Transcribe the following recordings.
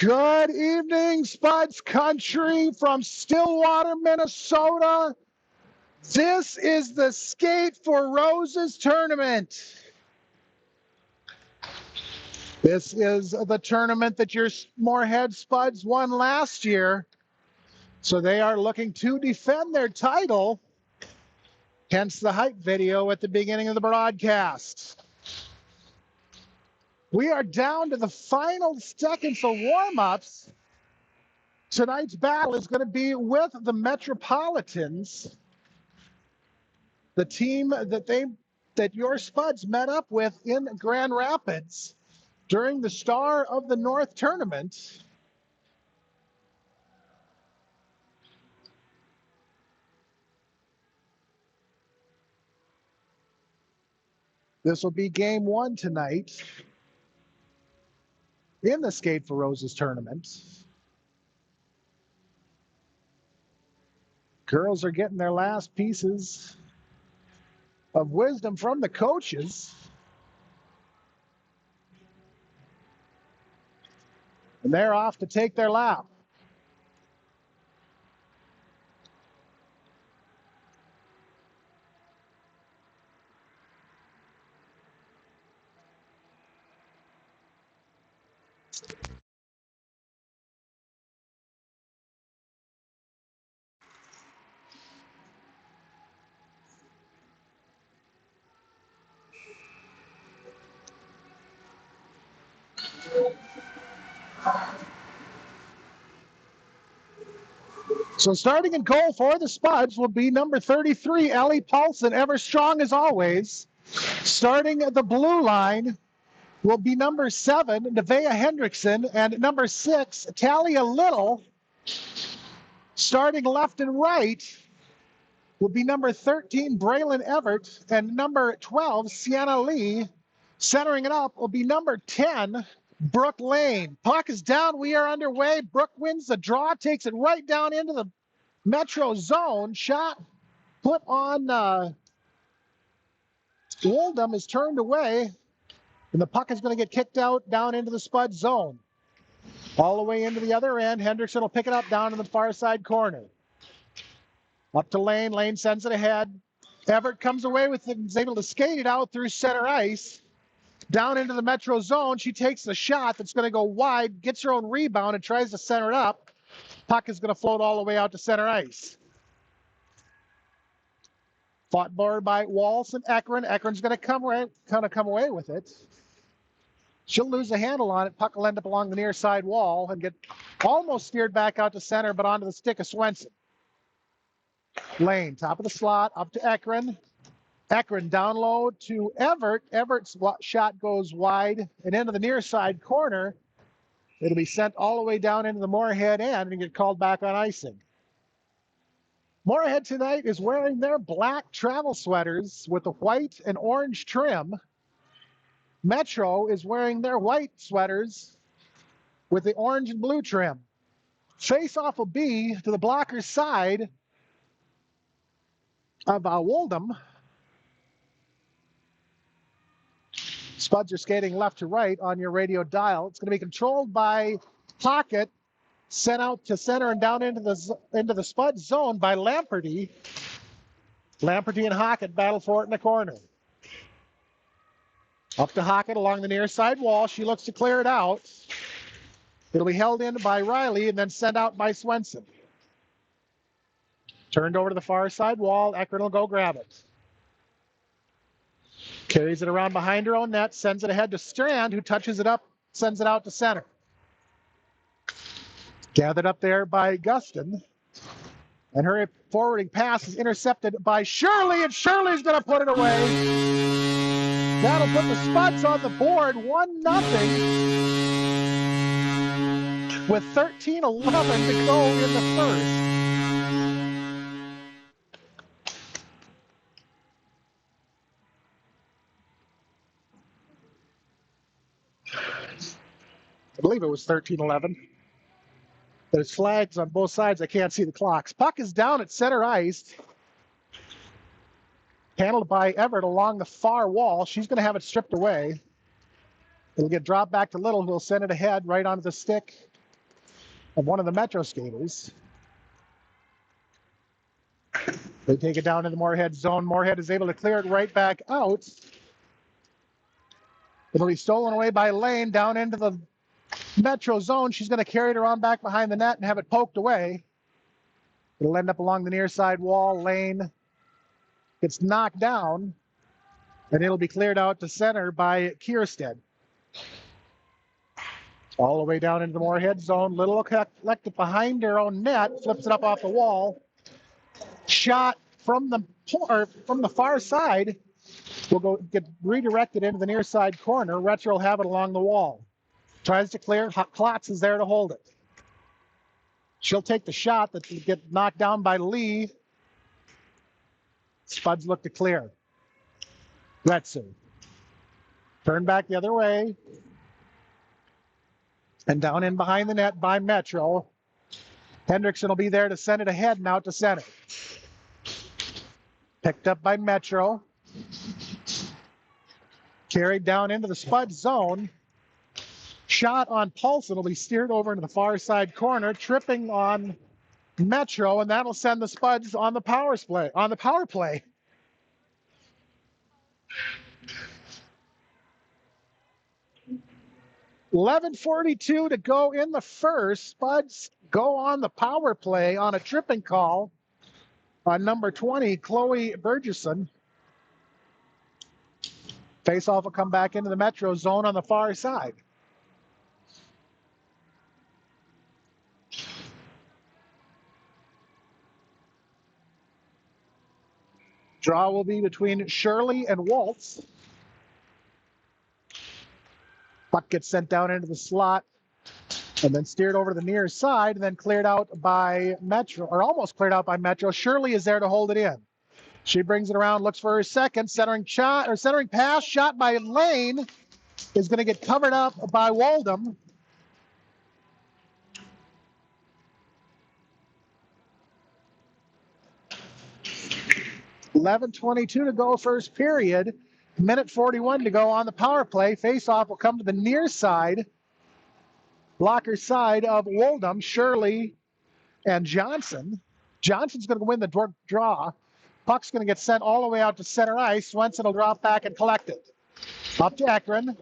Good evening, Spuds Country from Stillwater, Minnesota. This is the Skate for Roses tournament. This is the tournament that your Moorhead Spuds won last year. So they are looking to defend their title, hence the hype video at the beginning of the broadcast. We are down to the final seconds of warm-ups. Tonight's battle is going to be with the Metropolitans, the team that your Spuds met up with in Grand Rapids during the Star of the North tournament. This will be game one tonight in the Skate for Roses tournament. Girls are getting their last pieces of wisdom from the coaches. And they're off to take their lap. So starting in goal for the Spuds will be number 33, Ellie Paulson, ever strong as always. Starting the blue line will be number 7, Nevaeh Hendrickson, and number 6, Talia Little. Starting left and right will be number 13, Braylon Everett, and number 12, Sienna Lee. Centering it up will be number 10, Brooke Lane. Puck is down. We are underway. Brooke wins the draw, takes it right down into the Metro zone. Shot put on Oldham is turned away, and the puck is going to get kicked out down into the Spud zone. All the way into the other end. Hendrickson will pick it up down in the far side corner. Up to Lane. Lane sends it ahead. Everett comes away with it and is able to skate it out through center ice. Down into the Metro zone. She takes the shot that's going to go wide, gets her own rebound, and tries to center it up. Puck is going to float all the way out to center ice. Fought board by Walsh and Ekron. Ekron's going to come away with it. She'll lose the handle on it. Puck will end up along the near side wall and get almost steered back out to center, but onto the stick of Swenson. Lane, top of the slot, up to Ekron. Ekron down low to Everett. Everett's shot goes wide and into the near side corner. It'll be sent all the way down into the Moorhead end and get called back on icing. Moorhead tonight is wearing their black travel sweaters with the white and orange trim. Metro is wearing their white sweaters with the orange and blue trim. Face-off will be to the blocker's side of Oldham. Spuds are skating left to right on your radio dial. It's going to be controlled by Pocket, sent out to center and down into the Spud zone by Lamperty. Lamperty and Hockett battle for it in the corner. Up to Hockett along the near side wall. She looks to clear it out. It'll be held in by Riley and then sent out by Swenson. Turned over to the far side wall. Ekron will go grab it. Carries it around behind her own net, sends it ahead to Strand, who touches it up, sends it out to center. Gathered up there by Gustin. And her forwarding pass is intercepted by Shirley, and Shirley's going to put it away. That'll put the Spuds on the board, 1-0, with 13:11 to go in the first. I believe it was 13:11. There's flags on both sides. I can't see the clocks. Puck is down at center ice. Handled by Everett along the far wall. She's going to have it stripped away. It'll get dropped back to Little, who'll send it ahead right onto the stick of one of the Metro skaters. They take it down in the Moorhead zone. Moorhead is able to clear it right back out. It'll be stolen away by Lane down into the Metro zone. She's going to carry it around back behind the net and have it poked away. It'll end up along the near side wall. Lane gets knocked down, and it'll be cleared out to center by Kierstead. All the way down into the Moorhead zone. Little collected behind her own net, flips it up off the wall. Shot from the far side will get redirected into the near side corner. Retro will have it along the wall. Tries to clear. Klotz is there to hold it. She'll take the shot that will get knocked down by Lee. Spuds look to clear. Retzer. Turn back the other way. And down in behind the net by Metro. Hendrickson will be there to send it ahead and out to center. Picked up by Metro. Carried down into the Spud zone. Shot on Paulson will be steered over into the far side corner, tripping on Metro, and that'll send the Spuds on the power play. $11:42 to go in the first. Spuds go on the power play on a tripping call on number 20, Chloe Burgesson. Faceoff will come back into the Metro zone on the far side. Draw will be between Shirley and Waltz. Puck gets sent down into the slot and then steered over to the near side and then cleared out by Metro, or almost cleared out by Metro. Shirley is there to hold it in. She brings it around, looks for her second, centering pass, shot by Lane, is going to get covered up by Waldom. $11:22 to go first period. Minute 41 to go on the power play. Faceoff will come to the near side, blocker side of Waldom, Shirley, and Johnson. Johnson's going to win the draw. Puck's going to get sent all the way out to center ice. Swenson will drop back and collect it. Up to Ekron.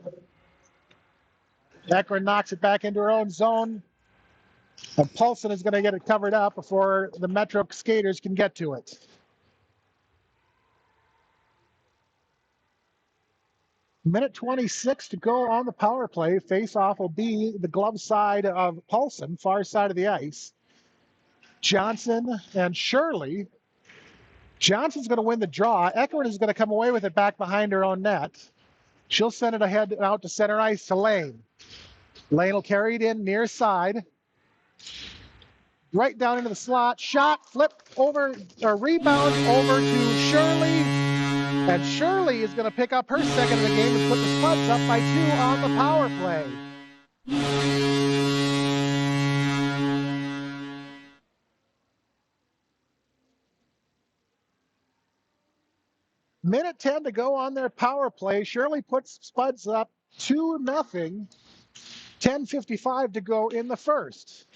Ekron knocks it back into her own zone. And Paulson is going to get it covered up before the Metro skaters can get to it. Minute 26 to go on the power play. Face-off will be the glove side of Paulson, far side of the ice. Johnson and Shirley. Johnson's going to win the draw. Eckert is going to come away with it back behind her own net. She'll send it ahead out to center ice to Lane. Lane will carry it in near side. Right down into the slot. Shot, flip over, or rebound over to Shirley. And Shirley is going to pick up her second of the game and put the Spuds up by 2 on the power play. Minute 10 to go on their power play. Shirley puts Spuds up 2-0. 10:55 to go in the first.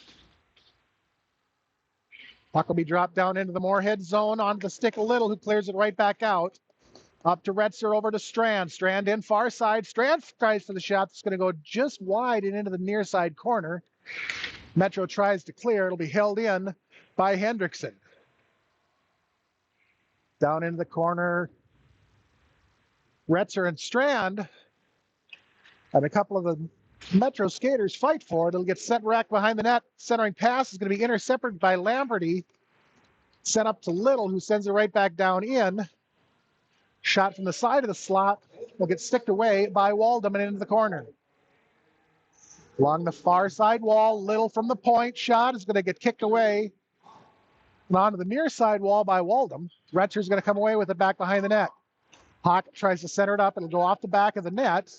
Puck will be dropped down into the Moorhead zone onto the stick of Little, who clears it right back out. Up to Retzer, over to Strand. Strand in far side. Strand tries for the shot. It's going to go just wide and into the near side corner. Metro tries to clear. It'll be held in by Hendrickson. Down into the corner. Retzer and Strand. And a couple of the Metro skaters fight for it. It'll get sent rack behind the net. Centering pass is going to be intercepted by Lamberty. Sent up to Little, who sends it right back down in. Shot from the side of the slot will get sticked away by Waldom and into the corner. Along the far side wall, Little from the point. Shot is going to get kicked away and onto the near side wall by Waldom. Retzer's going to come away with it back behind the net. Hawk tries to center it up. It'll go off the back of the net.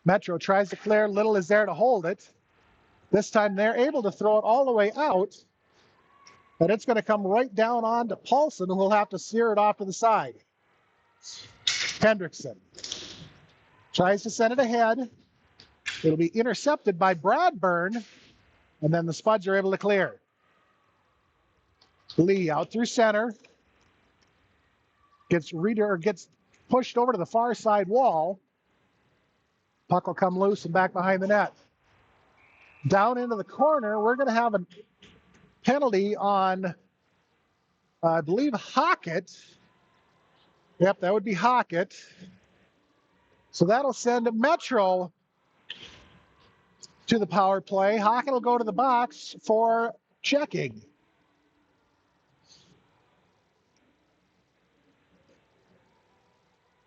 Metro tries to clear. Little is there to hold it. This time they're able to throw it all the way out. And it's going to come right down on to Paulson, who will have to steer it off to the side. Hendrickson tries to send it ahead. It'll be intercepted by Bradburn, and then the Spuds are able to clear. Lee out through center. Gets pushed over to the far side wall. Puck will come loose and back behind the net. Down into the corner, we're going to have a penalty on, I believe, Hockett. Yep, that would be Hockett. So that'll send Metro to the power play. Hockett will go to the box for checking.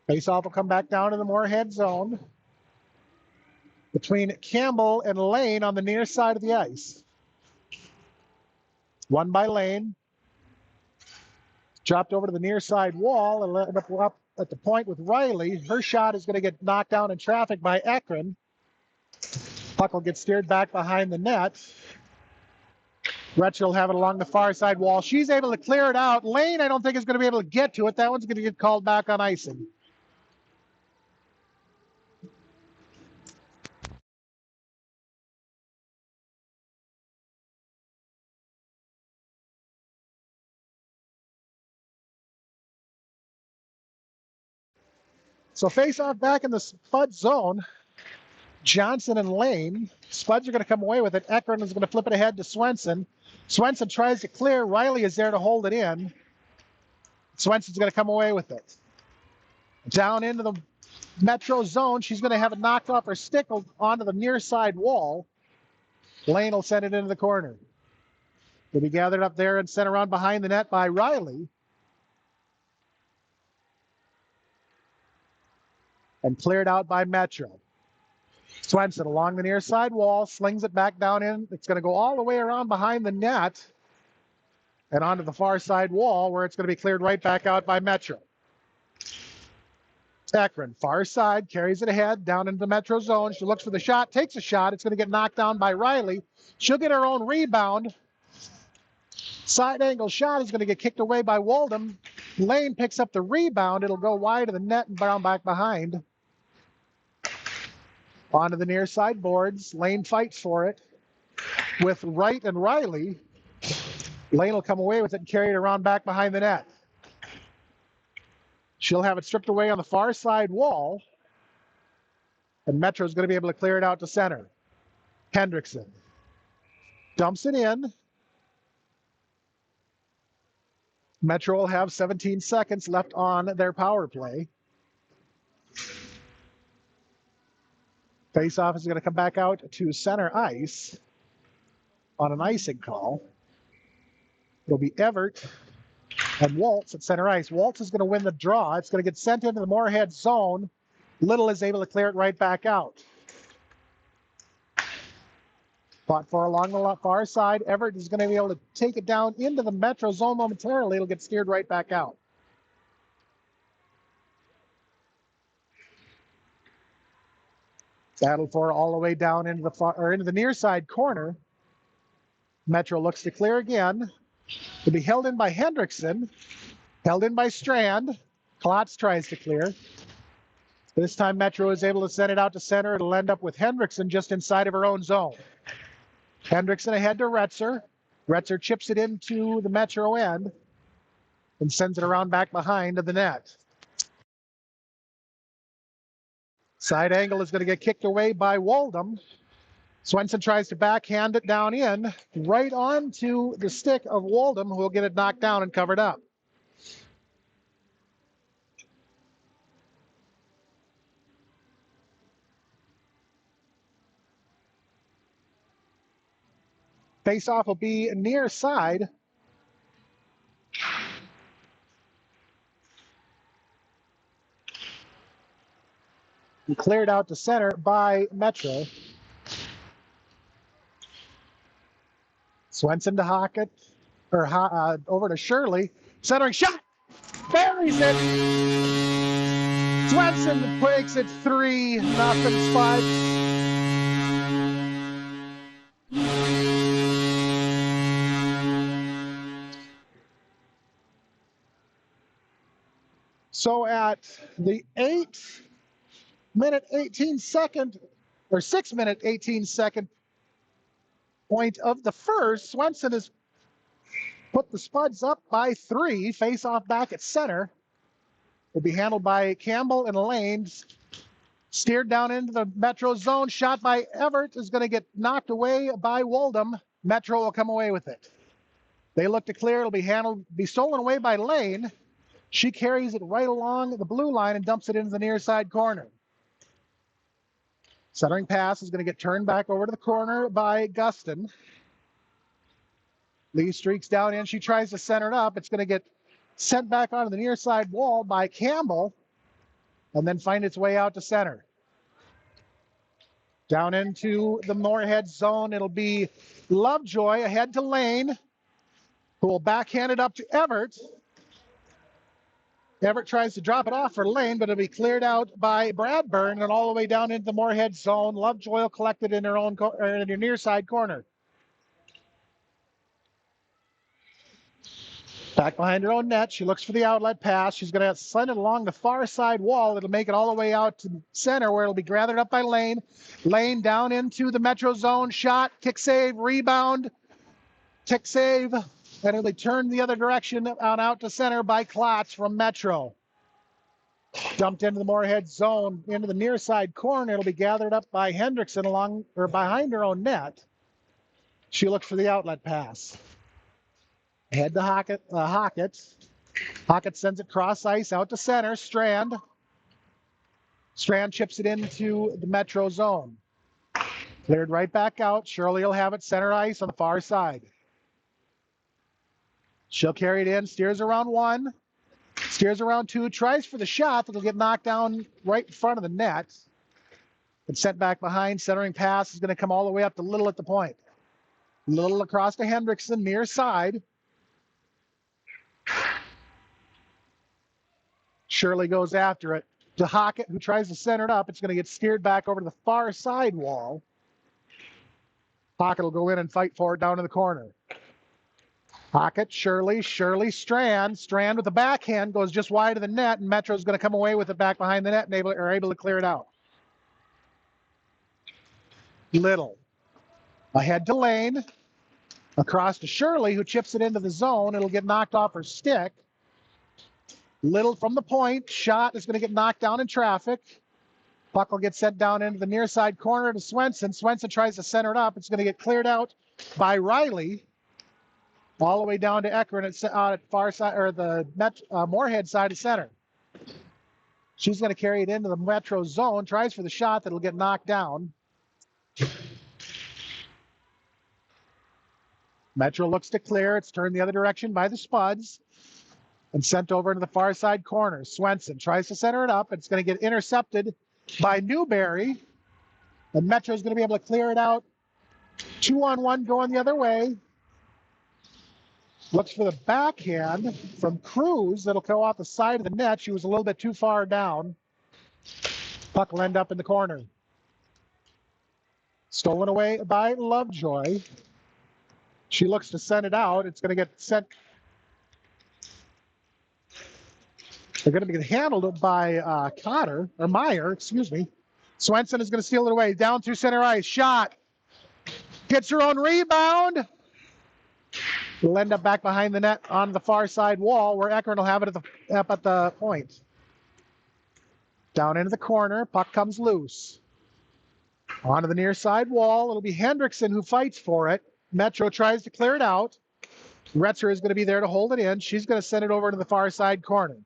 Faceoff will come back down to the Moorhead zone between Campbell and Lane on the near side of the ice. Won by Lane. Dropped over to the near side wall and ended up at the point with Riley. Her shot is going to get knocked down in traffic by Ekron. Puck will get steered back behind the net. Retcher will have it along the far side wall. She's able to clear it out. Lane, I don't think, is going to be able to get to it. That one's going to get called back on icing. So face-off back in the Spud zone. Johnson and Lane. Spuds are going to come away with it. Ekron is going to flip it ahead to Swenson. Swenson tries to clear. Riley is there to hold it in. Swenson's going to come away with it. Down into the Metro zone. She's going to have it knocked off her stick onto the near side wall. Lane will send it into the corner. It'll be gathered up there and sent around behind the net by Riley. And cleared out by Metro. Swenson along the near side wall, slings it back down in. It's going to go all the way around behind the net and onto the far side wall where it's going to be cleared right back out by Metro. Ekron, far side, carries it ahead down into the Metro zone. She looks for the shot, takes a shot. It's going to get knocked down by Riley. She'll get her own rebound. Side angle shot is going to get kicked away by Waldham. Lane picks up the rebound. It'll go wide of the net and down back behind. Onto the near side boards. Lane fights for it with Wright and Riley. Lane will come away with it and carry it around back behind the net. She'll have it stripped away on the far side wall. And Metro's going to be able to clear it out to center. Hendrickson dumps it in. Metro will have 17 seconds left on their power play. Faceoff is going to come back out to center ice on an icing call. It'll be Everett and Waltz at center ice. Waltz is going to win the draw. It's going to get sent into the Moorhead zone. Little is able to clear it right back out. Fought for along the far side. Everett is going to be able to take it down into the Metro zone momentarily. It'll get steered right back out. Battle for all the way down into the near side corner. Metro looks to clear again. It'll be held in by Hendrickson. Held in by Strand. Klotz tries to clear. This time Metro is able to send it out to center. It'll end up with Hendrickson just inside of her own zone. Hendrickson ahead to Retzer. Retzer chips it into the Metro end and sends it around back behind to the net. Side angle is going to get kicked away by Waldham. Swenson tries to backhand it down in, right onto the stick of Waldham, who will get it knocked down and covered up. Face-off will be near side. And cleared out to center by Metro. Swenson to Hockett, or over to Shirley. Centering shot! Buries it! Swenson breaks it 3-0 Spuds. So at the 8-minute, 18-second or 6-minute, 18-second point of the first. Swenson has put the Spuds up by 3. Face off back at center. Will be handled by Campbell and Lane. Steered down into the Metro zone. Shot by Everett is going to get knocked away by Woldham. Metro will come away with it. They look to clear. It'll be stolen away by Lane. She carries it right along the blue line and dumps it into the near side corner. Centering pass is going to get turned back over to the corner by Gustin. Lee streaks down in. She tries to center it up. It's going to get sent back onto the near side wall by Campbell and then find its way out to center. Down into the Moorhead zone, it'll be Lovejoy ahead to Lane, who will backhand it up to Everett. Everett tries to drop it off for Lane, but it'll be cleared out by Bradburn and all the way down into the Moorhead zone. Lovejoy will collect it in her own in your near side corner. Back behind her own net, she looks for the outlet pass. She's going to send it along the far side wall. It'll make it all the way out to center where it'll be gathered up by Lane. Lane down into the Metro zone. Shot, kick save, rebound, kick save. And it'll be turned the other direction on out to center by Klotz from Metro. Dumped into the Moorhead zone, into the near side corner. It'll be gathered up by Hendrickson along or behind her own net. She looks for the outlet pass. Head to Hockett. Hockett sends it cross ice out to center. Strand chips it into the Metro zone. Cleared right back out. Shirley will have it center ice on the far side. She'll carry it in. Steers around 1. Steers around 2. Tries for the shot that'll get knocked down right in front of the net. And sent back behind. Centering pass is going to come all the way up to Little at the point. Little across to Hendrickson, near side. Shirley goes after it to Hockett, who tries to center it up. It's going to get steered back over to the far side wall. Hockett will go in and fight for it down in the corner. Hockett, Shirley, Strand. Strand with the backhand goes just wide of the net, and Metro's going to come away with it back behind the net and are able to clear it out. Little ahead to Lane. Across to Shirley, who chips it into the zone. It'll get knocked off her stick. Little from the point. Shot is going to get knocked down in traffic. Puck will get sent down into the near side corner to Swenson. Swenson tries to center it up. It's going to get cleared out by Riley. All the way down to Eckern at far side, or the Moorhead side of center. She's going to carry it into the Metro zone. Tries for the shot that'll get knocked down. Metro looks to clear. It's turned the other direction by the Spuds and sent over into the far side corner. Swenson tries to center it up. It's going to get intercepted by Newberry. And Metro's going to be able to clear it out. 2-on-1 going the other way. Looks for the backhand from Cruz. That'll go off the side of the net. She was a little bit too far down. Puck will end up in the corner. Stolen away by Lovejoy. She looks to send it out. It's going to get sent. They're going to be handled by Meyer, excuse me. Swenson is going to steal it away. Down through center ice. Shot. Gets her own rebound. Will end up back behind the net on the far side wall where Eckern will have it up at the point. Down into the corner. Puck comes loose. Onto the near side wall. It'll be Hendrickson who fights for it. Metro tries to clear it out. Retzer is going to be there to hold it in. She's going to send it over to the far side corner.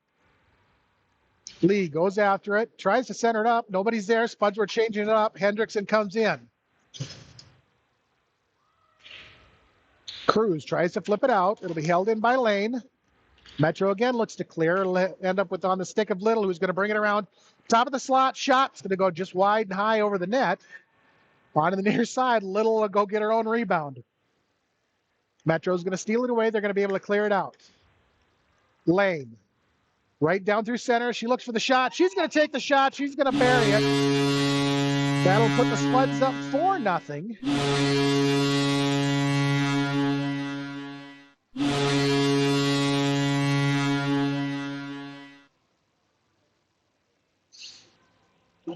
Lee goes after it. Tries to center it up. Nobody's there. Spuds were changing it up. Hendrickson comes in. Cruz tries to flip it out. It'll be held in by Lane. Metro again looks to clear. It'll end up with on the stick of Little, who's going to bring it around. Top of the slot. Shot's going to go just wide and high over the net. Onto the near side. Little will go get her own rebound. Metro's going to steal it away. They're going to be able to clear it out. Lane. Right down through center. She looks for the shot. She's going to take the shot. She's going to bury it. That'll put the Spuds up 4-0.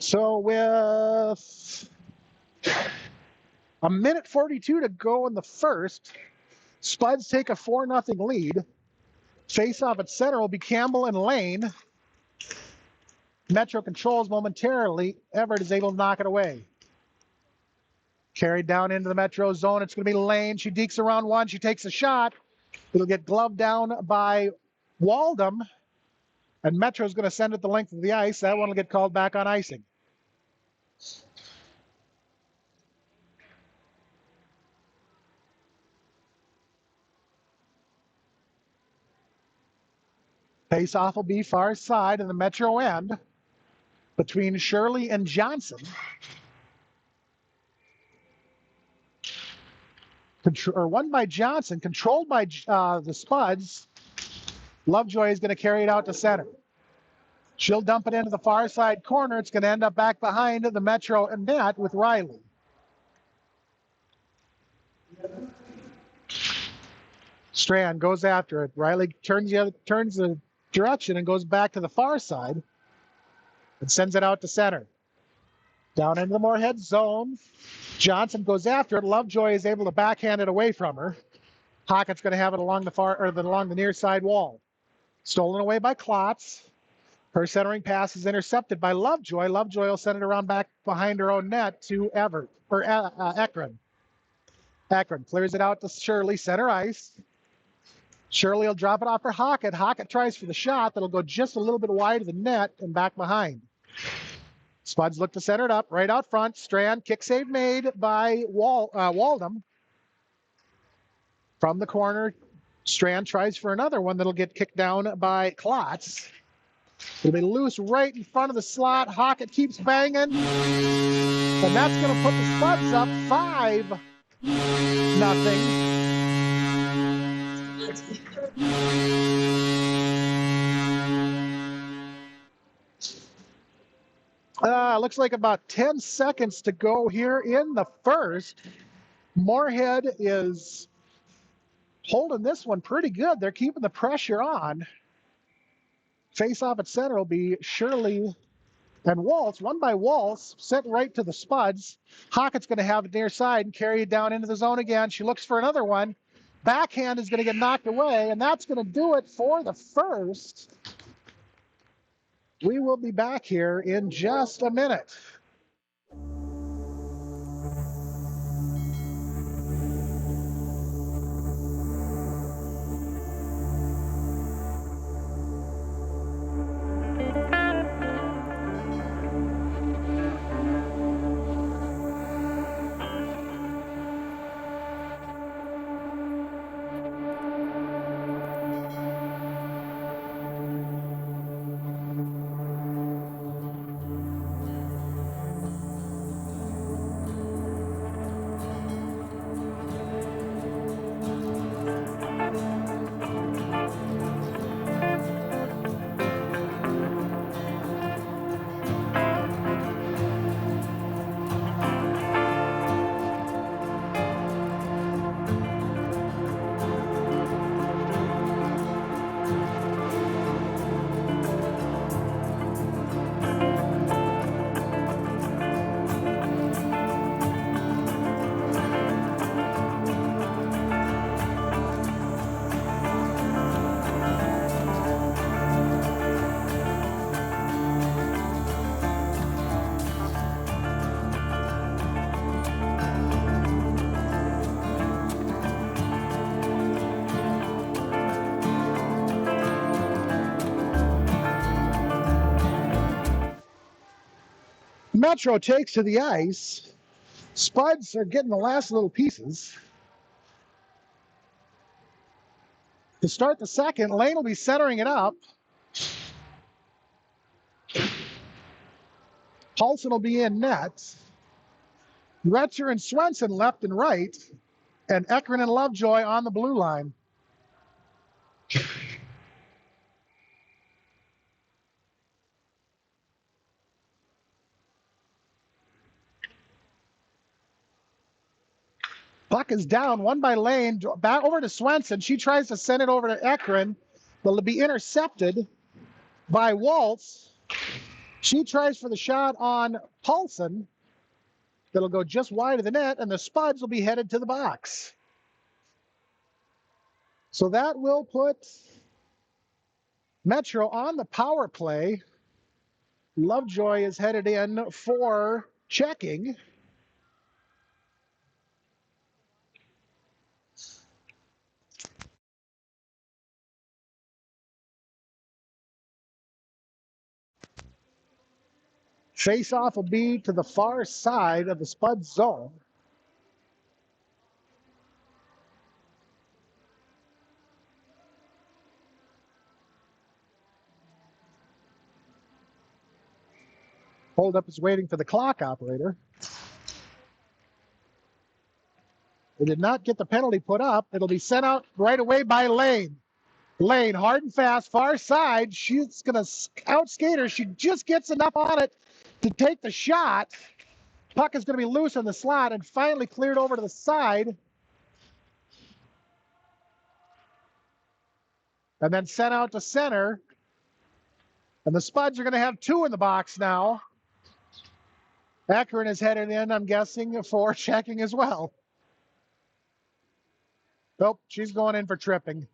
So with A minute 42 to go in the first. Spuds take a 4-0 lead. Face off at center will be Campbell and Lane. Metro controls momentarily. Everett is able to knock it away. Carried down into the Metro zone. It's going to be Lane. She dekes around one. She takes a shot. It'll get gloved down by Waldom. And Metro's going to send it the length of the ice. That one will get called back on icing. Face-off will be far side in the Metro end between Shirley and Johnson. Won by Johnson, controlled by the Spuds. Lovejoy is going to carry it out to center. She'll dump it into the far side corner. It's going to end up back behind the Metro and net with Riley. Strand goes after it. Riley turns the direction and goes back to the far side and sends it out to center. Down into the Moorhead zone. Johnson goes after it. Lovejoy is able to backhand it away from her. Hockett's going to have it along the near side wall. Stolen away by Klotz. Her centering pass is intercepted by Lovejoy. Lovejoy will send it around back behind her own net to Ekron. Ekron clears it out to Shirley, center ice. Shirley will drop it off for Hockett. Hockett tries for the shot. That'll go just a little bit wide of the net and back behind. Spuds look to center it up right out front. Strand, kick save made by Waldom. From the corner, Strand tries for another one that'll get kicked down by Klotz. It'll be loose right in front of the slot. Hockett keeps banging. And that's going to put the Spuds up 5-0. Looks like about 10 seconds to go here in the first. Moorhead is holding this one pretty good. They're keeping the pressure on. Face off at center will be Shirley and Waltz. Won by Waltz, sent right to the Spuds. Hockett's going to have it near side and carry it down into the zone again. She looks for another one. Backhand is going to get knocked away, and that's going to do it for the first. We will be back here in just a minute. Metro takes to the ice. Spuds are getting the last little pieces. To start the second, Lane will be centering it up. Paulson will be in net. Retcher and Swenson left and right. And Ekron and Lovejoy on the blue line. Puck is down, won by Lane, back over to Swenson. She tries to send it over to Ekron, but it'll be intercepted by Waltz. She tries for the shot on Paulson. It'll go just wide of the net, and the Spuds will be headed to the box. So that will put Metro on the power play. Lovejoy is headed in for checking. Face-off will be to the far side of the Spud zone. Holdup is waiting for the clock operator. They did not get the penalty put up. It'll be sent out right away by Lane. Lane, hard and fast, far side. She's going to outskate her. She just gets enough on it to take the shot. Puck is going to be loose in the slot and finally cleared over to the side. And then sent out to center. And the Spuds are going to have two in the box now. Akron is headed in, I'm guessing, for checking as well. Nope, she's going in for tripping.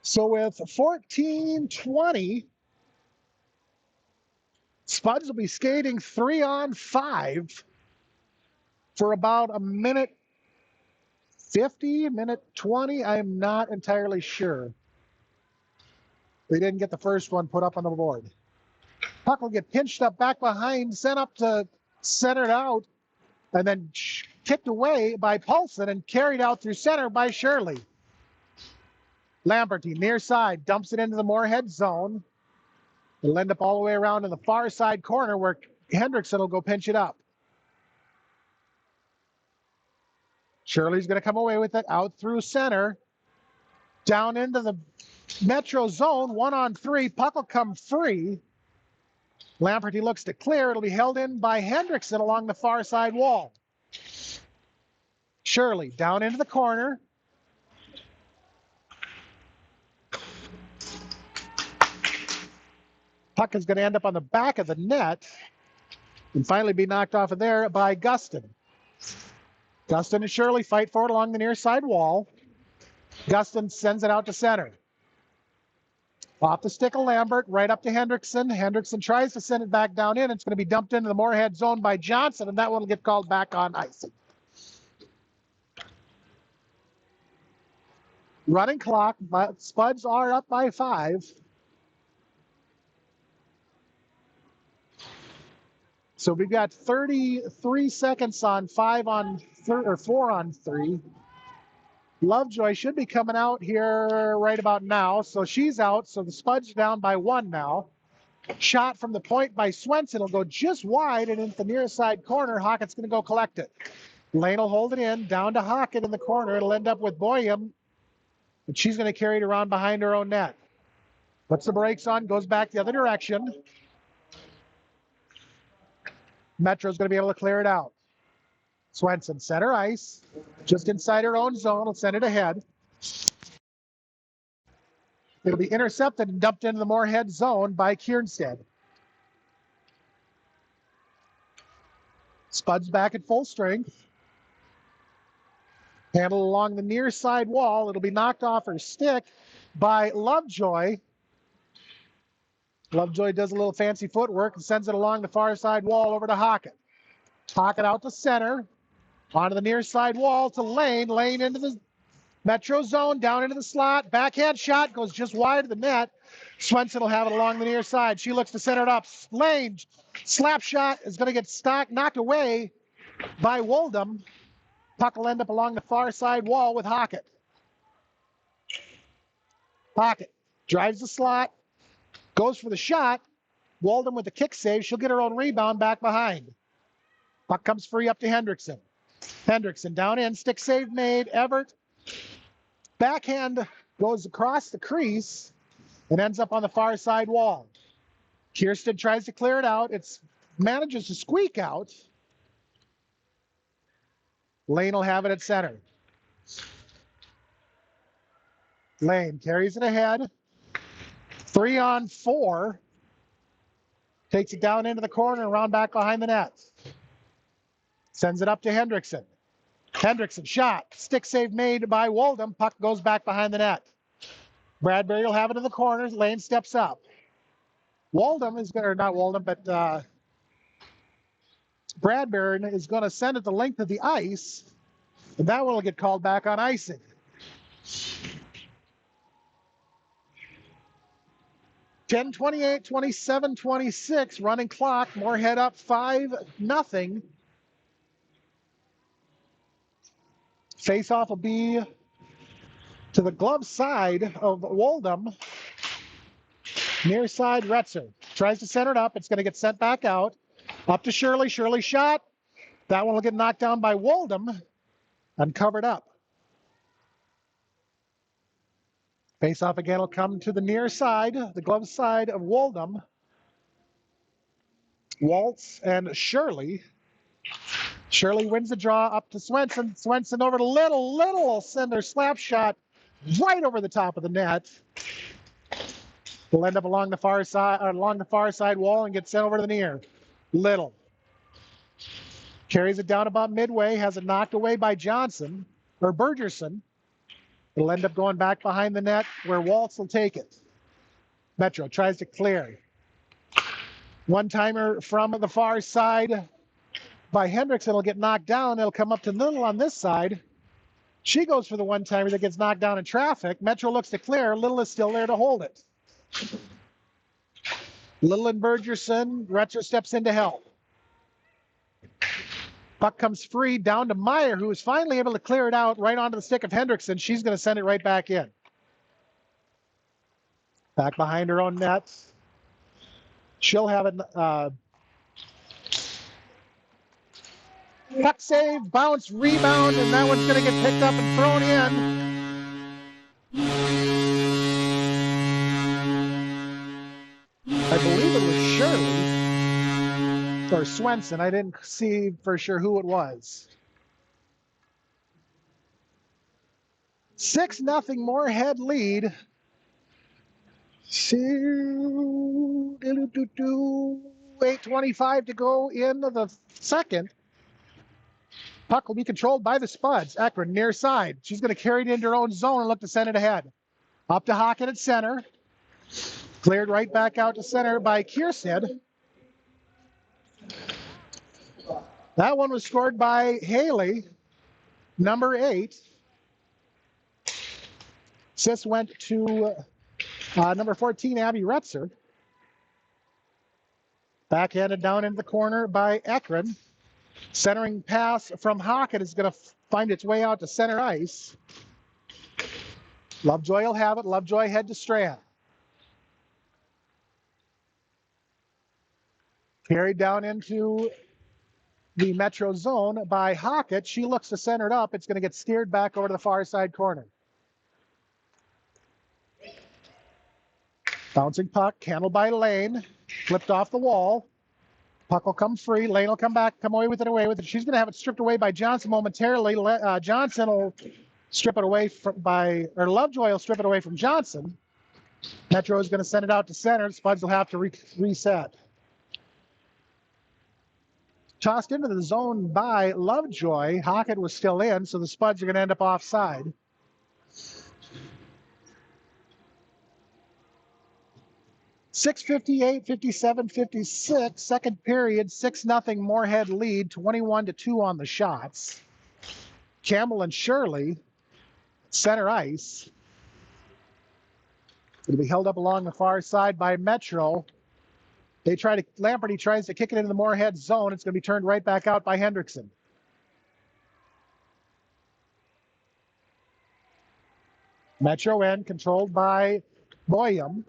So with 14:20, Spuds will be skating 3-on-5 for about a minute 50, minute 20. I am not entirely sure. They didn't get the first one put up on the board. Puck will get pinched up back behind, sent up to centered out, and then kicked away by Paulson and carried out through center by Shirley. Lamberty, near side, dumps it into the Moorhead zone. It'll end up all the way around in the far side corner where Hendrickson will go pinch it up. Shirley's going to come away with it out through center. Down into the Metro zone, 1-on-3. Puck will come free. Lamberty looks to clear. It'll be held in by Hendrickson along the far side wall. Shirley down into the corner. Puck is going to end up on the back of the net and finally be knocked off of there by Gustin. Gustin and Shirley fight for it along the near side wall. Gustin sends it out to center. Off the stick of Lambert, right up to Hendrickson. Hendrickson tries to send it back down in. It's going to be dumped into the Moorhead zone by Johnson, and that one will get called back on ice. Running clock, but Spuds are up by 5. So we've got 33 seconds on 4-on-3. Lovejoy should be coming out here right about now. So she's out. So the Spuds are down by 1 now. Shot from the point by Swenson will go just wide and into the near side corner. Hockett's going to go collect it. Lane will hold it in, down to Hockett in the corner. It'll end up with Boyum, and she's going to carry it around behind her own net. Puts the brakes on, goes back the other direction. Metro's going to be able to clear it out. Swenson, center ice, just inside her own zone. Will send it ahead. It'll be intercepted and dumped into the Moorhead zone by Kierenstead. Spuds back at full strength. Handled along the near side wall. It'll be knocked off her stick by Lovejoy. Lovejoy does a little fancy footwork and sends it along the far side wall over to Hockett. Hockett out to center. Onto the near side wall to Lane. Lane into the Metro zone, down into the slot. Backhand shot goes just wide of the net. Swenson will have it along the near side. She looks to center it up. Lane, slap shot is going to get knocked away by Woldham. Puck will end up along the far side wall with Hockett. Hockett drives the slot, goes for the shot. Woldham with the kick save. She'll get her own rebound back behind. Puck comes free up to Hendrickson. Hendrickson down in, stick save made. Everett. Backhand goes across the crease and ends up on the far side wall. Kiersted tries to clear it out. It manages to squeak out. Lane will have it at center. Lane carries it ahead. 3-on-4. Takes it down into the corner and around back behind the net. Sends it up to Hendrickson. Hendrickson shot. Stick save made by Woldham. Puck goes back behind the net. Bradbury will have it in the corner. Lane steps up. Woldham is going to, not Woldham, but Bradbury is going to send it the length of the ice. And that one will get called back on icing. Ten 28, 27, 26, running clock. Moorhead up 5-0. Face-off will be to the glove side of Woldham. Near side, Retzer. Tries to center it up. It's going to get sent back out. Up to Shirley. Shirley shot. That one will get knocked down by Woldham and covered up. Face-off again will come to the near side, the glove side of Woldham. Waltz and Shirley. Shirley wins the draw up to Swenson. Swenson over to Little. Little will send their slap shot right over the top of the net. Will end up along the far side wall and get sent over to the near. Little carries it down about midway, has it knocked away by Johnson or Bergerson. It'll end up going back behind the net where Waltz will take it. Metro tries to clear. One-timer from the far side by Hendrickson will get knocked down. It'll come up to Little on this side. She goes for the one-timer that gets knocked down in traffic. Metro looks to clear. Little is still there to hold it. Little and Bergerson. Retzer steps in to help. Puck comes free down to Meyer, who is finally able to clear it out right onto the stick of Hendrickson. She's going to send it right back in. Back behind her own net. She'll have it. Puck save, bounce, rebound, and that one's going to get picked up and thrown in. I believe it was Shirley. Or Swenson. I didn't see for sure who it was. 6-0 Moorhead lead. 8:25 to go in the second. Puck will be controlled by the Spuds. Ekman near side. She's going to carry it into her own zone and look to send it ahead. Up to Hockett at center. Cleared right back out to center by Kiersted. That one was scored by Haley, number 8. Assist went to number 14, Abby Retzer. Backhanded down into the corner by Ekman. Centering pass from Hockett is going to find its way out to center ice. Lovejoy will have it. Lovejoy head to Strand. Carried down into the Metro zone by Hockett. She looks to center it up. It's going to get steered back over to the far side corner. Bouncing puck, handled by Lane. Flipped off the wall. Puck will come free. Lane will come back, come away with it. She's going to have it stripped away by Johnson momentarily. Johnson will strip it away or Lovejoy will strip it away from Johnson. Metro is going to send it out to center. Spuds will have to reset. Tossed into the zone by Lovejoy. Hockett was still in, so the Spuds are going to end up offside. .6:58, 57, 56. Second period, 6-0 Moorhead lead, 21-2 on the shots. Campbell and Shirley, center ice. It'll be held up along the far side by Metro. Lamperty tries to kick it into the Moorhead zone. It's going to be turned right back out by Hendrickson. Metro end controlled by Boyum.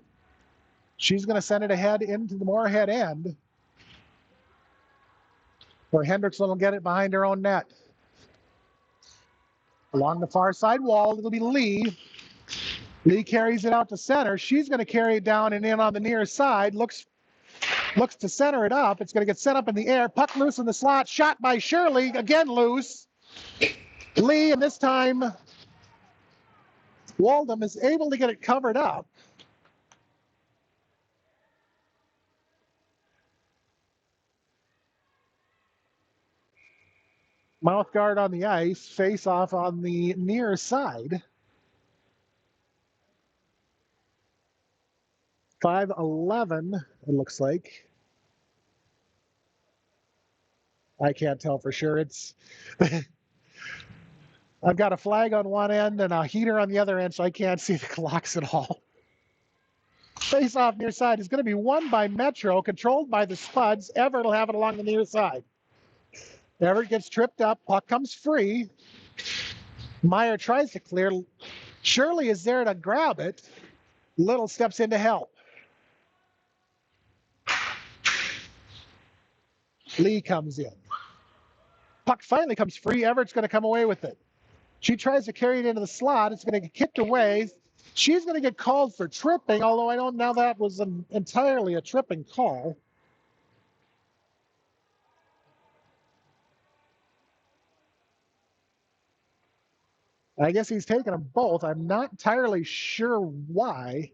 She's going to send it ahead into the Moorhead end, where Hendrickson will get it behind her own net. Along the far side wall, it'll be Lee. Lee carries it out to center. She's going to carry it down and in on the near side. Looks to center it up. It's going to get set up in the air. Puck loose in the slot. Shot by Shirley. Again loose. Lee, and this time Woldham is able to get it covered up. Mouth guard on the ice, face off on the near side. 5'11", it looks like. I can't tell for sure. It's I've got a flag on one end and a heater on the other end, so I can't see the clocks at all. Face off near side is going to be won by Metro, controlled by the Spuds. Everett will have it along the near side. Everett gets tripped up. Puck comes free. Meyer tries to clear. Shirley is there to grab it. Little steps in to help. Lee comes in. Puck finally comes free. Everett's going to come away with it. She tries to carry it into the slot. It's going to get kicked away. She's going to get called for tripping, although I don't know that was entirely a tripping call. I guess he's taken them both. I'm not entirely sure why.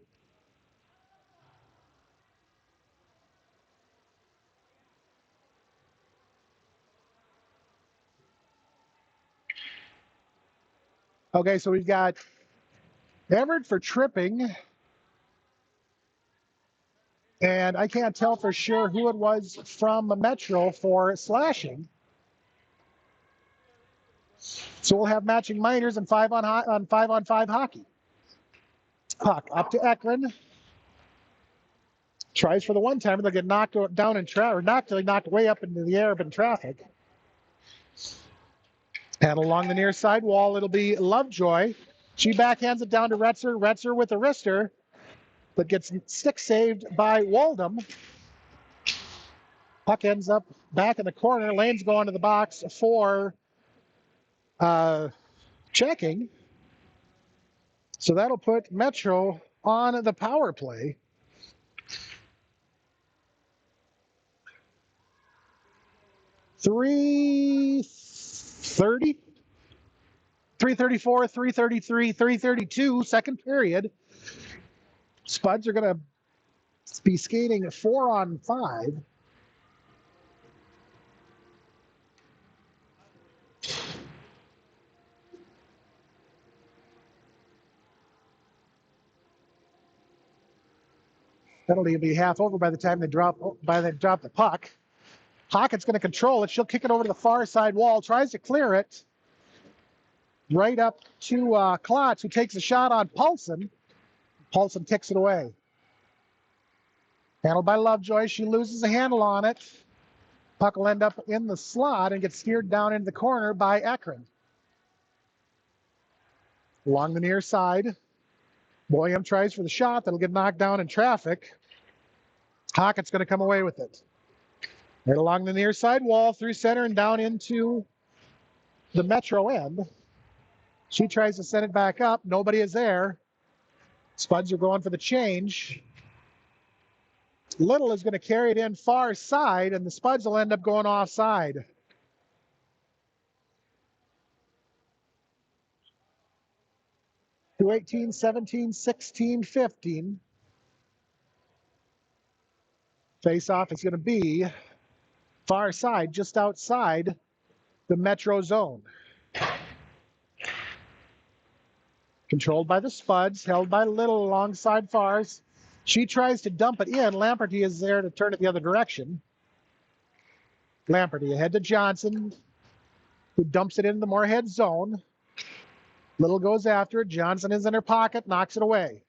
Okay, so we've got Everett for tripping. And I can't tell for sure who it was from Metro for slashing. So we'll have matching minors and 5-on-5 hockey. Puck up to Eklund. Tries for the one time, they'll get knocked down in traffic, or knocked way up into the air in traffic. And along the near side wall, it'll be Lovejoy. She backhands it down to Retzer. Retzer with a wrister, but gets stick saved by Waldom. Puck ends up back in the corner. Lane's going to the box for checking. So that'll put Metro on the power play. .334, 333, 332, second period. Spuds are going to be skating 4-on-5. Penalty will be half over by the time they drop the puck. Hockett's going to control it. She'll kick it over to the far side wall, tries to clear it. Right up to Klotz, who takes a shot on Paulson. Paulson kicks it away. Handled by Lovejoy. She loses a handle on it. Puck will end up in the slot and get steered down into the corner by Ekron. Along the near side, William tries for the shot. That'll get knocked down in traffic. Hockett's going to come away with it. Right along the near side wall, through center and down into the Metro end. She tries to send it back up. Nobody is there. Spuds are going for the change. Little is going to carry it in far side, and the Spuds will end up going offside. To 18, 17, 16, 15. Face-off is going to be far side, just outside the Metro zone. Controlled by the Spuds, held by Little alongside Fars. She tries to dump it in. Lamperty is there to turn it the other direction. Lamperty ahead to Johnson, who dumps it into the Moorhead zone. Little goes after it. Johnson is in her pocket, knocks it away.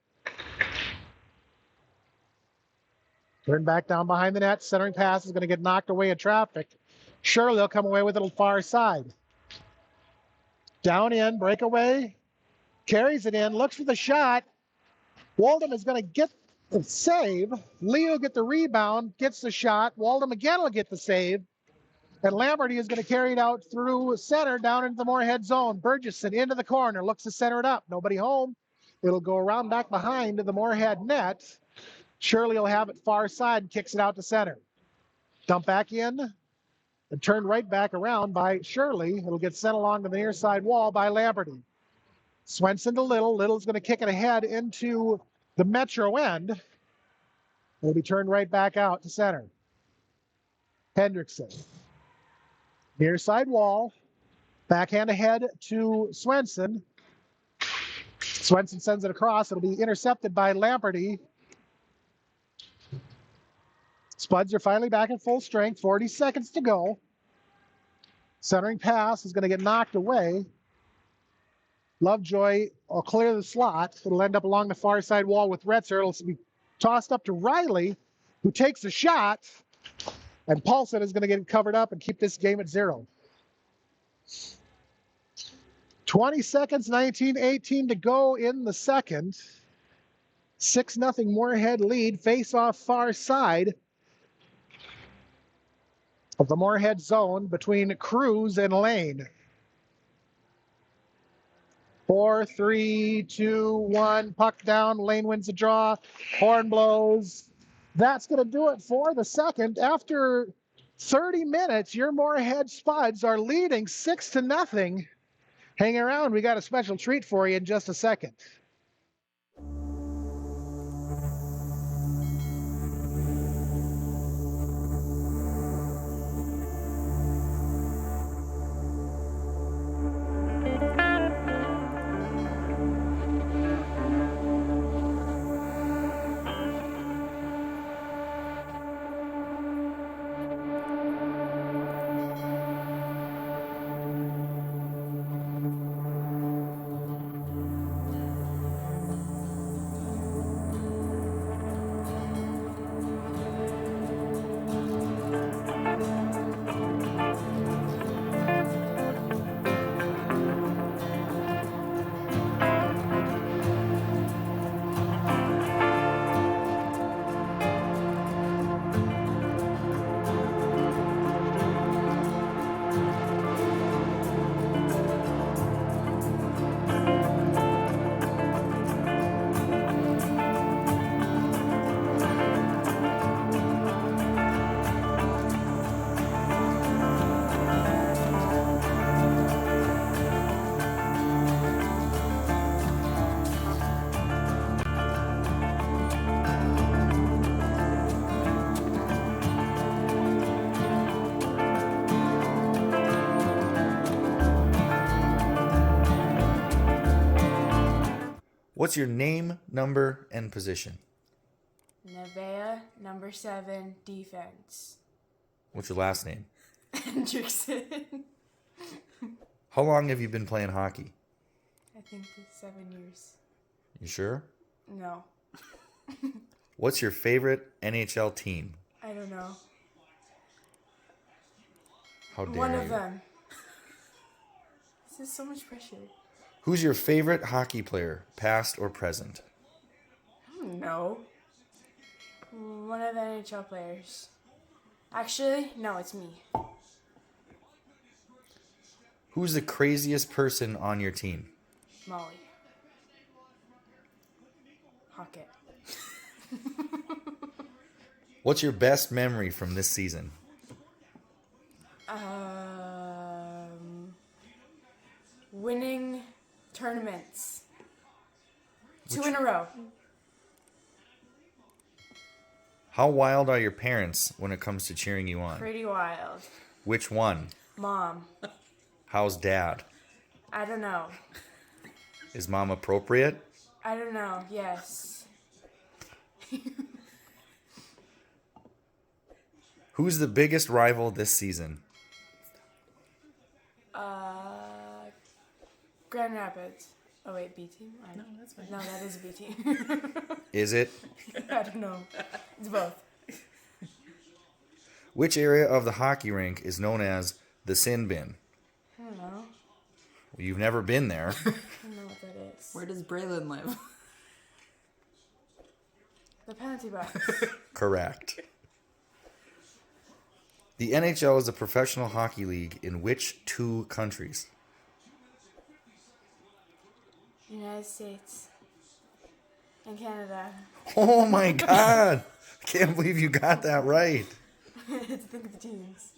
Turn back down behind the net. Centering pass is going to get knocked away in traffic. Surely they'll come away with it on the far side. Down in, breakaway. Carries it in, looks for the shot. Waldom is going to get the save. Lee will get the rebound, gets the shot. Waldom again will get the save. And Lamberty is going to carry it out through center down into the Moorhead zone. Burgesson into the corner, looks to center it up. Nobody home. It'll go around back behind the Moorhead net. Shirley will have it far side and kicks it out to center. Dump back in and turned right back around by Shirley. It'll get sent along to the near side wall by Lamberty. Swenson to Little. Little's going to kick it ahead into the Metro end. It'll be turned right back out to center. Hendrickson. Near side wall. Backhand ahead to Swenson. Swenson sends it across. It'll be intercepted by Lamperty. Spuds are finally back at full strength. 40 seconds to go. Centering pass is going to get knocked away. Lovejoy will clear the slot. It'll end up along the far side wall with Retzer. It'll be tossed up to Riley, who takes a shot. And Paulson is going to get it covered up and keep this game at 0. 20 seconds, 19-18 to go in the second. 6-0 Moorhead lead. Face off far side of the Moorhead zone between Cruz and Lane. 4, 3, 2, 1. Puck down. Lane wins the draw. Horn blows. That's going to do it for the second. After 30 minutes, your Moorhead Spuds are leading 6-0. Hang around. We got a special treat for you in just a second. What's your name, number, and position? Nevaeh, number 7, defense. What's your last name? Hendrickson. How long have you been playing hockey? I think it's 7 years. You sure? No. What's your favorite NHL team? I don't know. How dare One you? of them. This is so much pressure. Who's your favorite hockey player, past or present? I don't know. One of the NHL players. Actually, no, it's me. Who's the craziest person on your team? Molly. Hockett. What's your best memory from this season? Winning tournaments. 2 in a row. How wild are your parents when it comes to cheering you on? Pretty wild. Which one? Mom. How's dad? I don't know. Is mom appropriate? I don't know. Yes. Who's the biggest rival this season? Grand Rapids. Oh wait, B team? No, that's fine. No, that is a B team. Is it? I don't know. It's both. Which area of the hockey rink is known as the sin bin? I don't know. Well, you've never been there. I don't know what that is. Where does Braylon live? The penalty box. Correct. The NHL is a professional hockey league in which 2 countries? United States. And Canada. Oh my God. I can't believe you got that right. Think of the teams.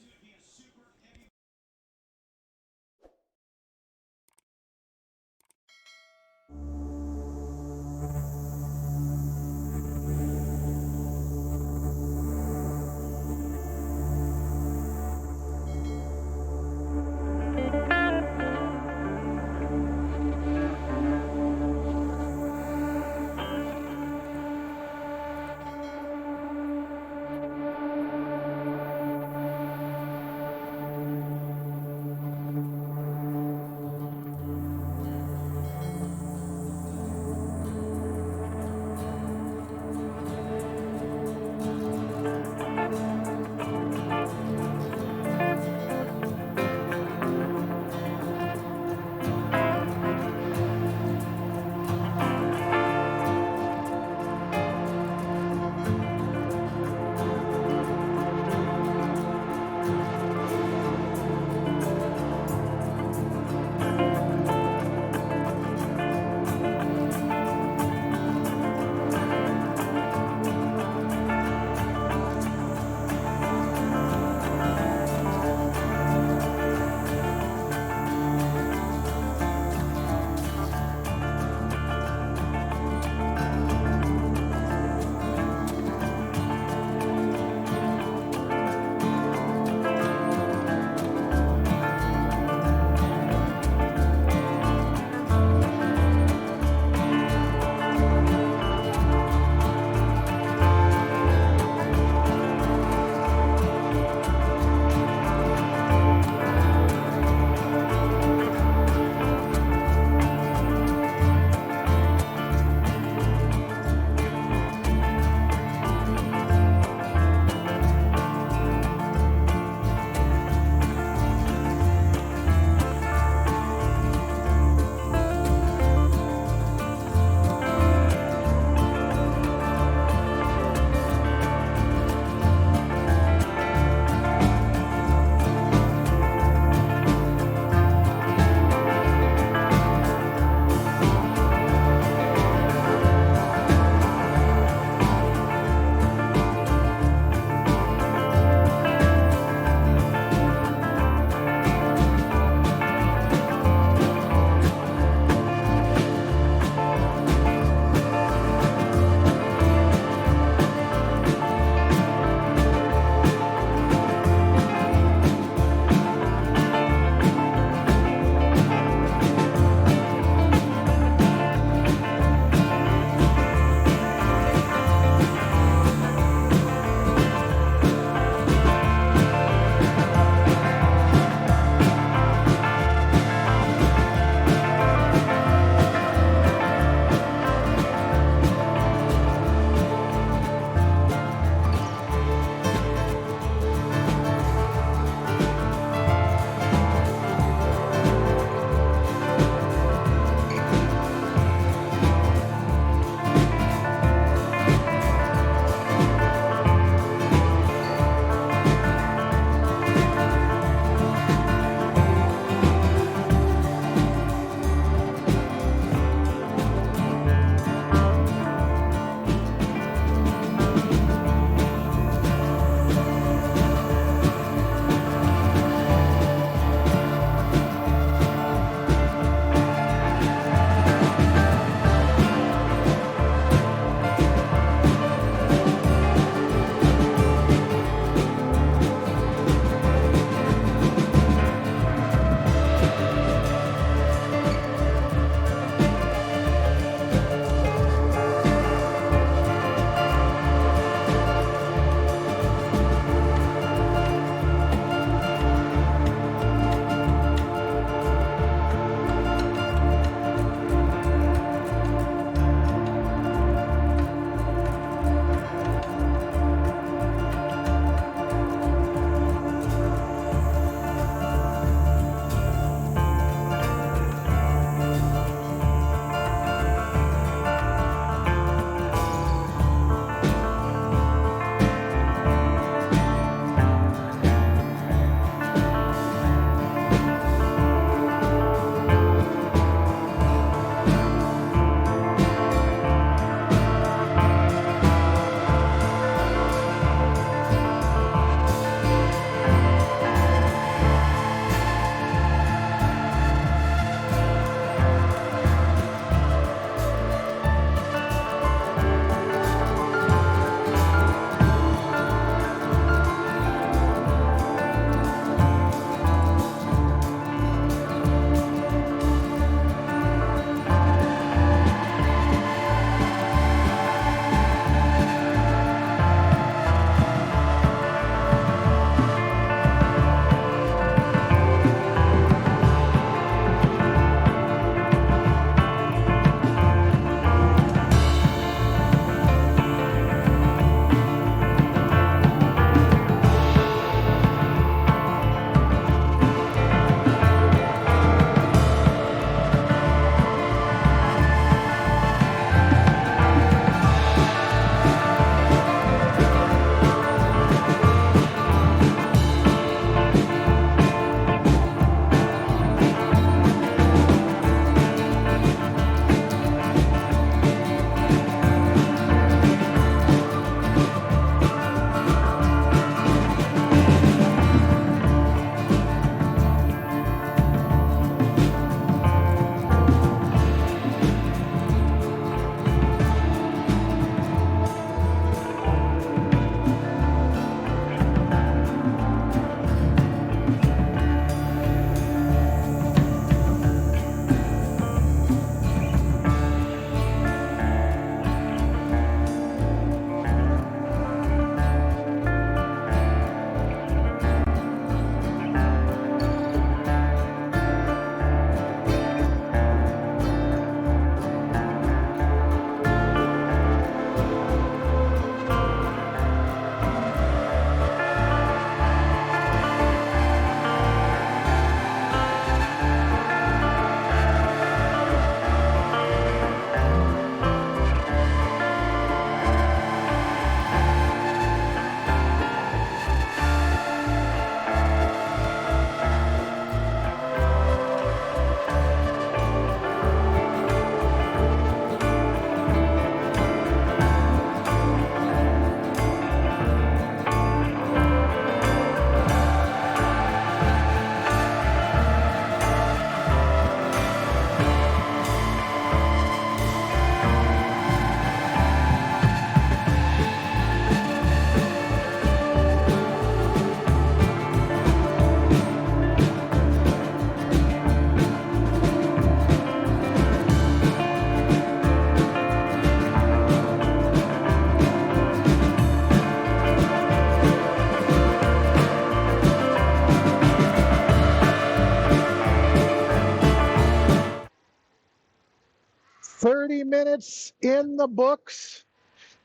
30 minutes in the books.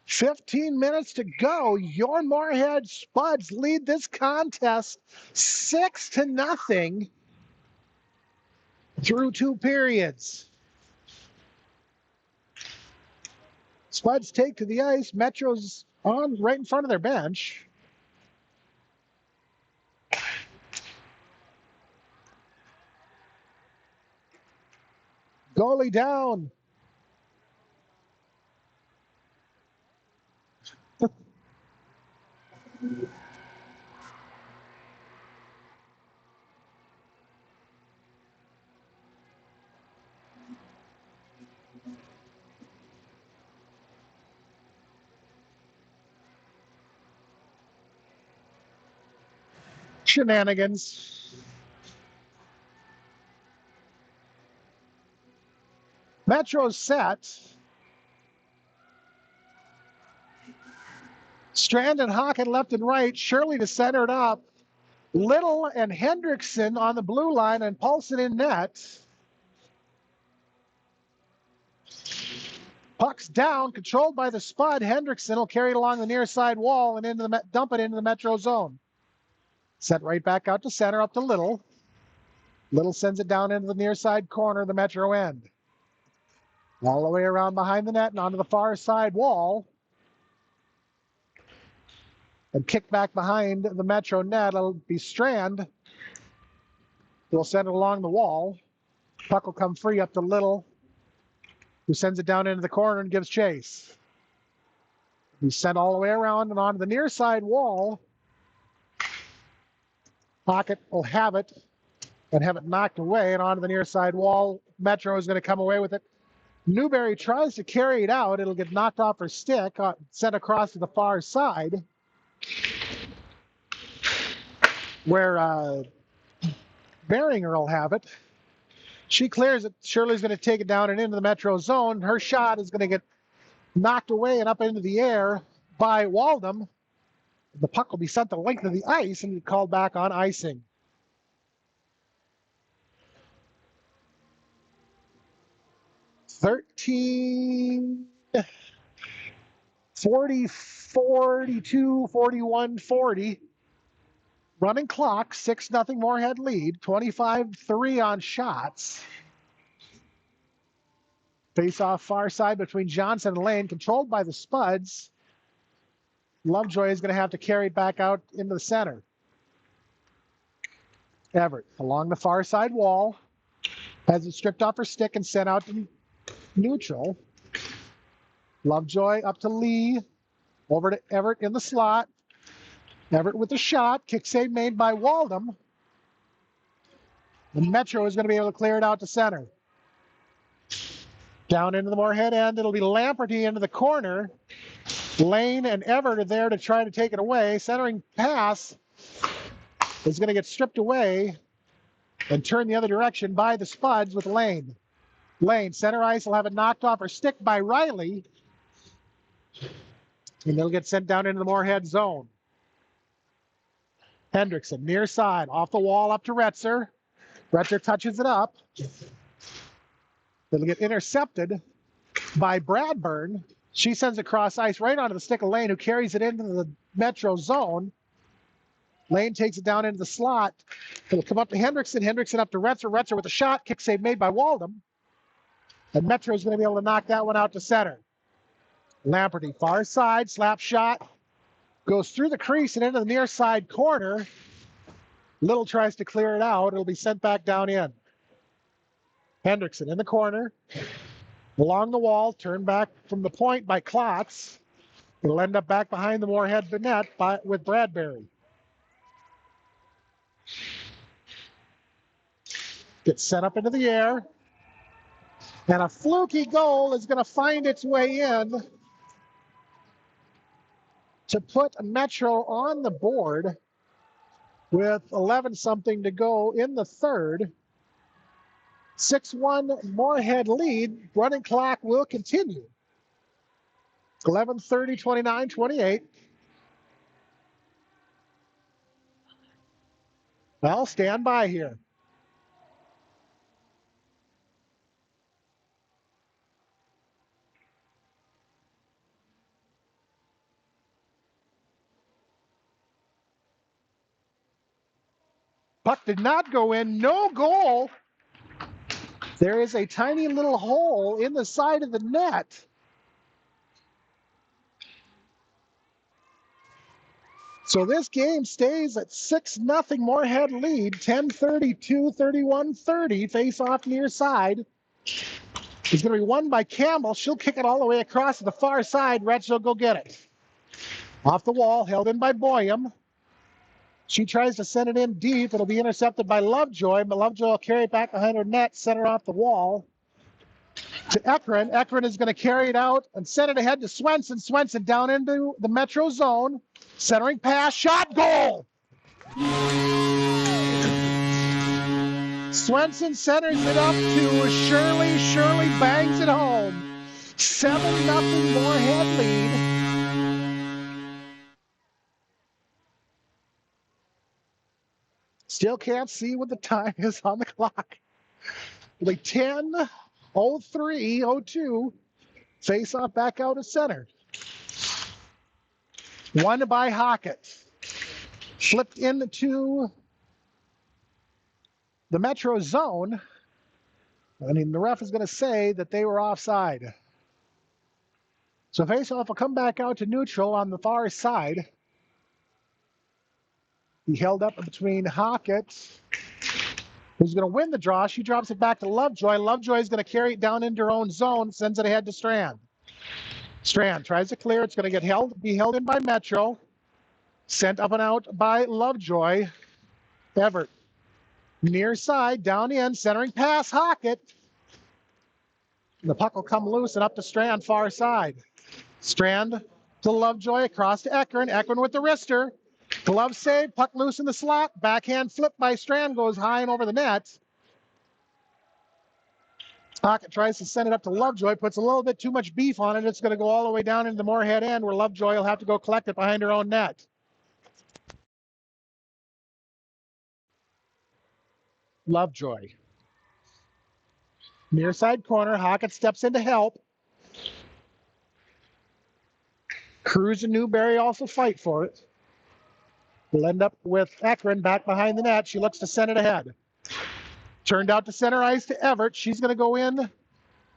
15 minutes to go. Your Moorhead Spuds lead this contest 6-0 through 2 periods. Spuds take to the ice. Metro's on right in front of their bench. Goalie down. Shenanigans. Metro's set. Strand and Hawken left and right. Shirley to center it up. Little and Hendrickson on the blue line and Paulson in net. Puck's down, controlled by the Spud. Hendrickson will carry it along the near side wall and dump it into the Metro zone. Set right back out to center, up to Little. Little sends it down into the near side corner of the Metro end. All the way around behind the net and onto the far side wall. And kick back behind the Metro net. It'll be Strand. He'll send it along the wall. Puck will come free up to Little, who sends it down into the corner and gives chase. He's sent all the way around and onto the near side wall. Pocket will have it and have it knocked away and onto the near side wall. Metro is going to come away with it. Newberry tries to carry it out. It'll get knocked off her stick, sent across to the far side, where Beringer will have it. She clears it. Shirley's going to take it down and into the Metro zone. Her shot is going to get knocked away and up into the air by Waldom. The puck will be sent the length of the ice and be called back on icing. (13, 40, 42, 41, 40. Running clock, 6-0 Moorhead lead, 25-3 on shots. Face off far side between Johnson and Lane, controlled by the Spuds. Lovejoy is going to have to carry it back out into the center. Everett along the far side wall, has it stripped off her stick and sent out to neutral. Lovejoy up to Lee, over to Everett in the slot. Everett with the shot, kick save made by Waldom. The Metro is going to be able to clear it out to center. Down into the Moorhead end, it'll be Lamperty into the corner. Lane and Everett are there to try to take it away. Centering pass is going to get stripped away and turned the other direction by the Spuds with Lane. Lane, center ice, will have it knocked off her stick by Riley. And it'll get sent down into the Moorhead zone. Hendrickson, near side, off the wall up to Retzer. Retzer touches it up. It'll get intercepted by Bradburn. She sends it across ice right onto the stick of Lane, who carries it into the Metro zone. Lane takes it down into the slot. It'll come up to Hendrickson. Hendrickson up to Retzer. Retzer with a shot. Kick save made by Waldom. And Metro is going to be able to knock that one out to center. Lamperty, far side, slap shot. Goes through the crease and into the near side corner. Little tries to clear it out. It'll be sent back down in. Hendrickson in the corner. Along the wall, turned back from the point by Klotz. It'll end up back behind the Moorhead net with Bradbury. Gets set up into the air. And a fluky goal is going to find its way in to put Metro on the board with 11-something to go in the third. 6-1 Moorhead lead. Running clock will continue. 11:30, 29, 28. Well, stand by here. Puck did not go in. No goal. There is a tiny little hole in the side of the net. So this game stays at 6-0 Moorhead lead. 10:32, 31-30. Face off near side. It's going to be won by Campbell. She'll kick it all the way across to the far side. Reds will go get it. Off the wall, held in by Boyum. She tries to send it in deep. It'll be intercepted by Lovejoy, but Lovejoy will carry it back behind her net, center off the wall to Ekron. Ekron is going to carry it out and send it ahead to Swenson. Swenson down into the Metro zone. Centering pass, shot, goal! Swenson centers it up to Shirley. Shirley bangs it home. 7-0 Moorhead lead. Still can't see what the time is on the clock. Only 10:03:02. Face off back out of center. Won by Hockett. Flipped into the Metro zone. I mean, the ref is going to say that they were offside. So face-off will come back out to neutral on the far side. He held up between Hockett, who's going to win the draw. She drops it back to Lovejoy. Lovejoy is going to carry it down into her own zone, sends it ahead to Strand. Strand tries to clear. It's going to be held in by Metro. Sent up and out by Lovejoy. Everett. Near side, down in, centering pass, Hockett. The puck will come loose and up to Strand, far side. Strand to Lovejoy, across to Ekron. Ekron with the wrister. Glove save, puck loose in the slot. Backhand flip by Strand goes high and over the net. Hockett tries to send it up to Lovejoy, puts a little bit too much beef on it. It's going to go all the way down into the Moorhead end where Lovejoy will have to go collect it behind her own net. Lovejoy. Near side corner, Hockett steps in to help. Cruz and Newberry also fight for it. We'll end up with Ekron back behind the net. She looks to send it ahead. Turned out to center ice to Everett. She's going to go in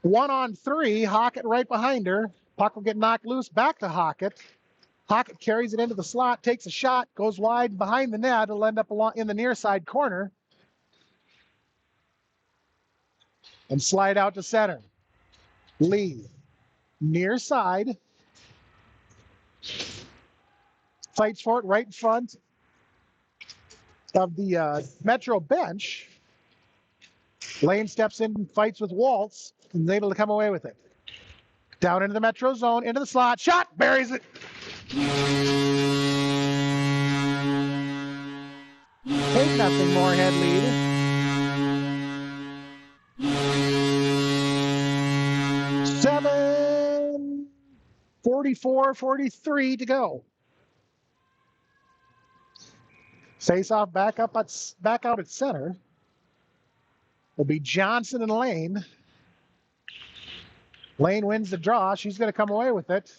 1-on-3. Hockett right behind her. Puck will get knocked loose back to Hockett. Hockett carries it into the slot, takes a shot, goes wide behind the net. It'll end up in the near side corner. And slide out to center. Lee. Near side. Fights for it right in front of the Metro bench. Lane steps in and fights with Waltz and is able to come away with it. Down into the Metro zone, into the slot. Shot! Buries it! 8-0 Moorhead lead. 7:44-43 to go. Face-off back out at center. Will be Johnson and Lane. Lane wins the draw. She's going to come away with it.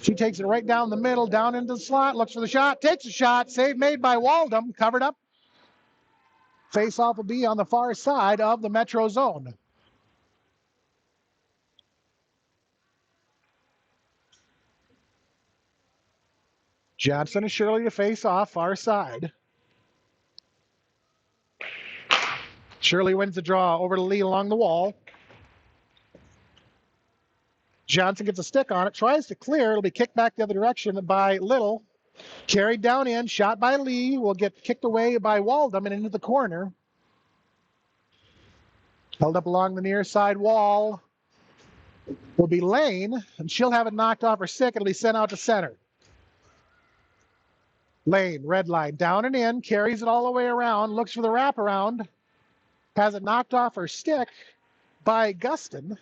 She takes it right down the middle, down into the slot, looks for the shot, takes a shot. Save made by Waldom, covered up. Face-off will be on the far side of the Metro zone. Johnson and Shirley to face off, far side. Shirley wins the draw over to Lee along the wall. Johnson gets a stick on it, tries to clear. It'll be kicked back the other direction by Little. Carried down in, shot by Lee. Will get kicked away by Waldom and into the corner. Held up along the near side wall will be Lane, and she'll have it knocked off her stick. It'll be sent out to center. Lane, red line, down and in, carries it all the way around, looks for the wraparound, has it knocked off her stick by Gustin.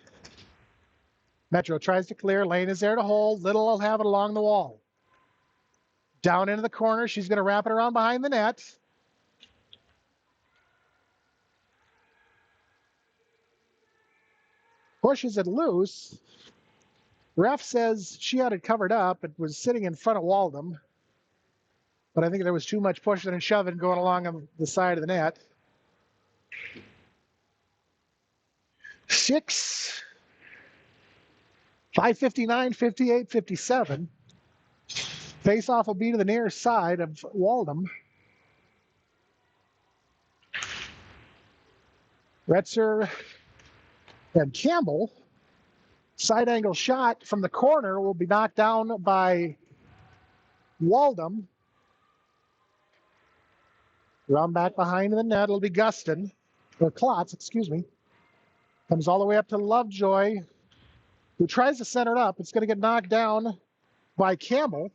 Metro tries to clear, Lane is there to hold, Little will have it along the wall. Down into the corner, she's going to wrap it around behind the net. Pushes it loose. Ref says she had it covered up. It was sitting in front of Waldom. but I think there was too much pushing and shoving going along on the side of the net. 6, 5:59, 58, 57. Face-off will be to the near side of Waldom. Retzer and Campbell. Side angle shot from the corner will be knocked down by Waldom. Round back behind the net, it'll be Gustin, or Klotz, excuse me. Comes all the way up to Lovejoy, who tries to center it up. It's going to get knocked down by Campbell.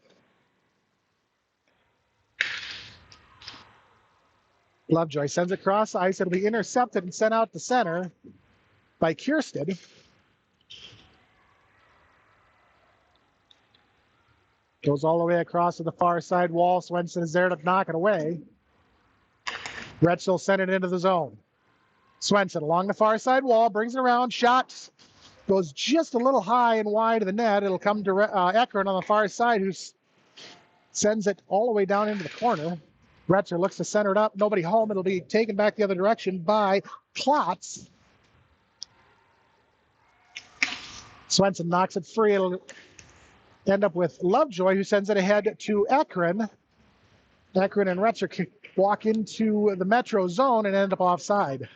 Lovejoy sends it across ice. It'll be intercepted and sent out to center by Kiersted. Goes all the way across to the far side wall. Swenson is there to knock it away. Retzel sent it into the zone. Swenson along the far side wall, brings it around, shot goes just a little high and wide of the net. It'll come to Eckern on the far side, who sends it all the way down into the corner. Retzer looks to center it up. Nobody home. It'll be taken back the other direction by Klotz. Swenson knocks it free. It'll end up with Lovejoy, who sends it ahead to Eckern. Eckern and Retzer walk into the Metro zone and end up offside.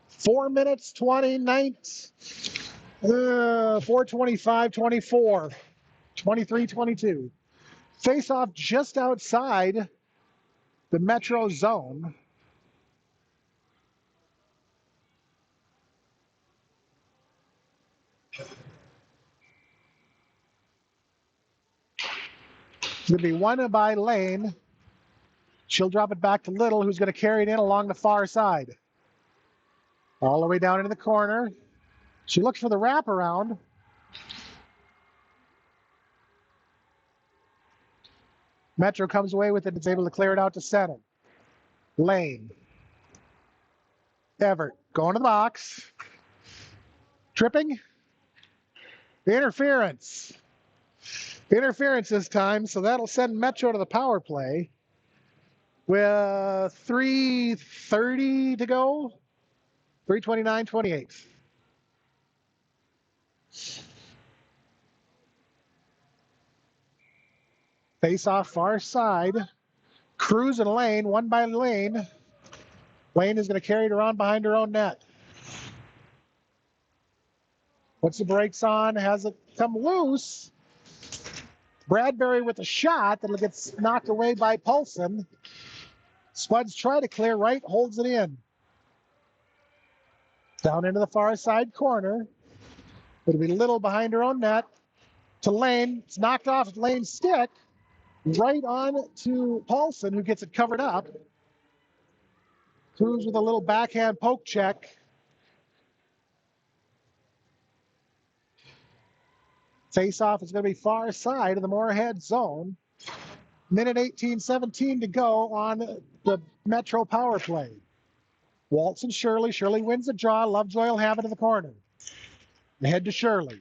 Four minutes, 4:25, 24, 23, 22. Face off just outside the Metro zone. It's going to be won by Lane. She'll drop it back to Little, who's going to carry it in along the far side. All the way down into the corner. She looks for the wraparound. Metro comes away with it and is able to clear it out to center. Lane. Everett going to the box. Tripping. Interference. Interference this time, so that'll send Metro to the power play with 3:30 to go. 3:29-28. Face off far side. Cruz and Lane, one by Lane. Lane is going to carry it around behind her own net. Puts the brakes on, has it come loose. Bradbury with a shot that'll get knocked away by Paulson. Spuds try to clear right, holds it in. Down into the far side corner. It'll be Little behind her own net. To Lane. It's knocked off Lane's stick. Right on to Paulson, who gets it covered up. Cruz with a little backhand poke check. Face-off is going to be far side of the Moorhead zone. Minute 18-17 to go on the Metro power play. Waltz and Shirley. Shirley wins the draw. Lovejoy will have it in the corner. Ahead to Shirley.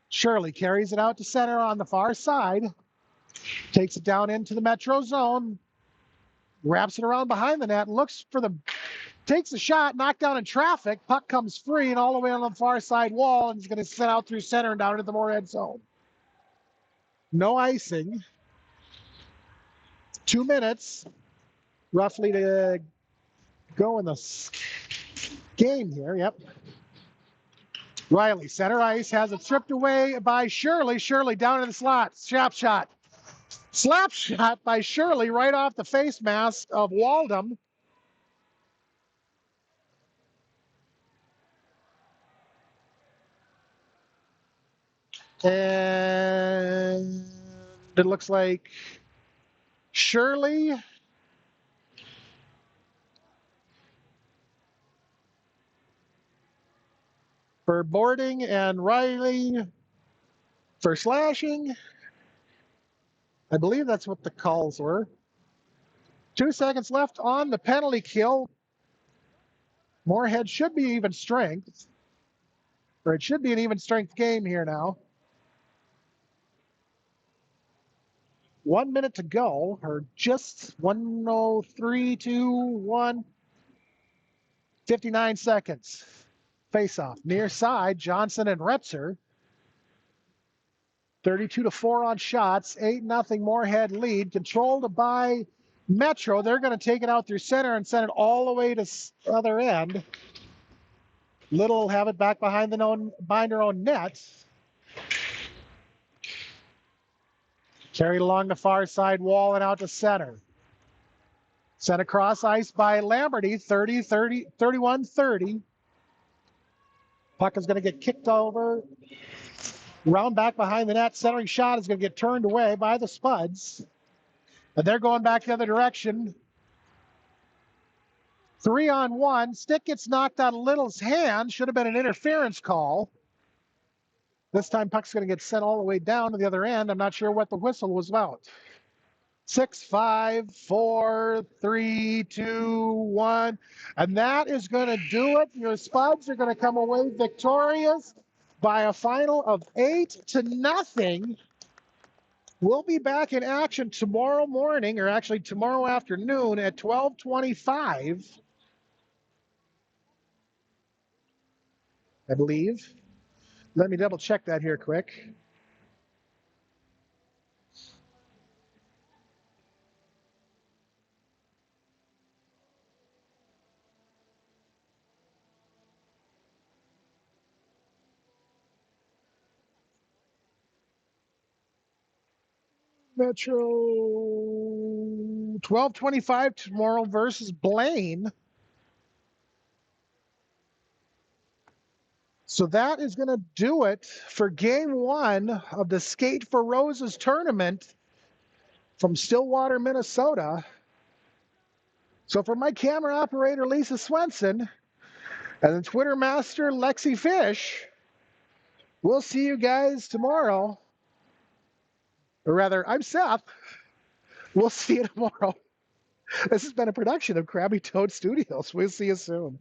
Shirley carries it out to center on the far side. Takes it down into the Metro zone. Wraps it around behind the net. Looks for the... Takes the shot. Knocked down in traffic. Puck comes free and all the way on the far side wall. And is going to set out through center and down into the Moorhead zone. No icing. 2 minutes roughly to go in the game here. Yep. Riley, center ice, has it stripped away by Shirley. Shirley down in the slot. Slap shot. Slap shot by Shirley right off the face mask of Waldom. And it looks like Shirley for boarding and Riley for slashing. I believe that's what the calls were. 2 seconds left on the penalty kill. Moorhead should be even strength, or it should be an even strength game here now. 1 minute to go, or just 1:03, 2, 1, 59 seconds. Face off. Near side, Johnson and Retzer. 32-4 on shots. 8-0 Moorhead lead. Controlled by Metro. They're going to take it out through center and send it all the way to the other end. Little will have it back behind their own net. Carried along the far side wall and out to center. Sent across ice by Lamberty, 31-30. Puck is going to get kicked over. Round back behind the net. Centering shot is going to get turned away by the Spuds. And they're going back the other direction. 3-on-1. Stick gets knocked out of Little's hand. Should have been an interference call. This time puck's going to get sent all the way down to the other end. I'm not sure what the whistle was about. 6, 5, 4, 3, 2, 1. And that is going to do it. Your Spuds are going to come away victorious by a final of 8-0. We'll be back in action tomorrow morning, or actually tomorrow afternoon at 12:25, I believe. Let me double check that here quick. Metro 12:25 tomorrow versus Blaine. So that is going to do it for game 1 of the Skate for Roses tournament from Stillwater, Minnesota. So for my camera operator, Lisa Swenson, and the Twitter master, Lexi Fish, we'll see you guys tomorrow. Or rather, I'm Seth. We'll see you tomorrow. This has been a production of Krabby Toad Studios. We'll see you soon.